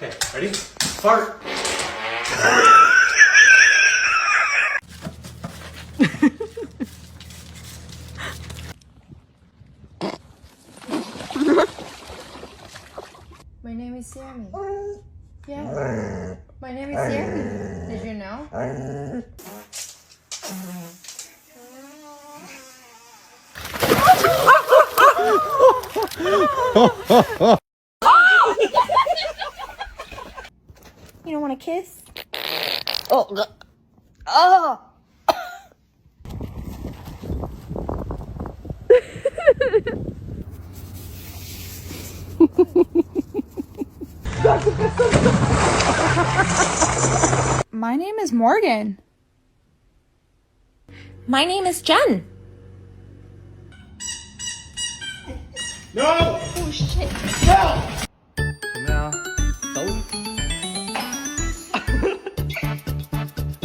Okay, ready? Fart. My name is Sammy. Yeah. My name is Sammy. Did you know? You don't want a kiss? Oh. Oh. My name is Morgan. My name is Jen. No! Oh shit. No!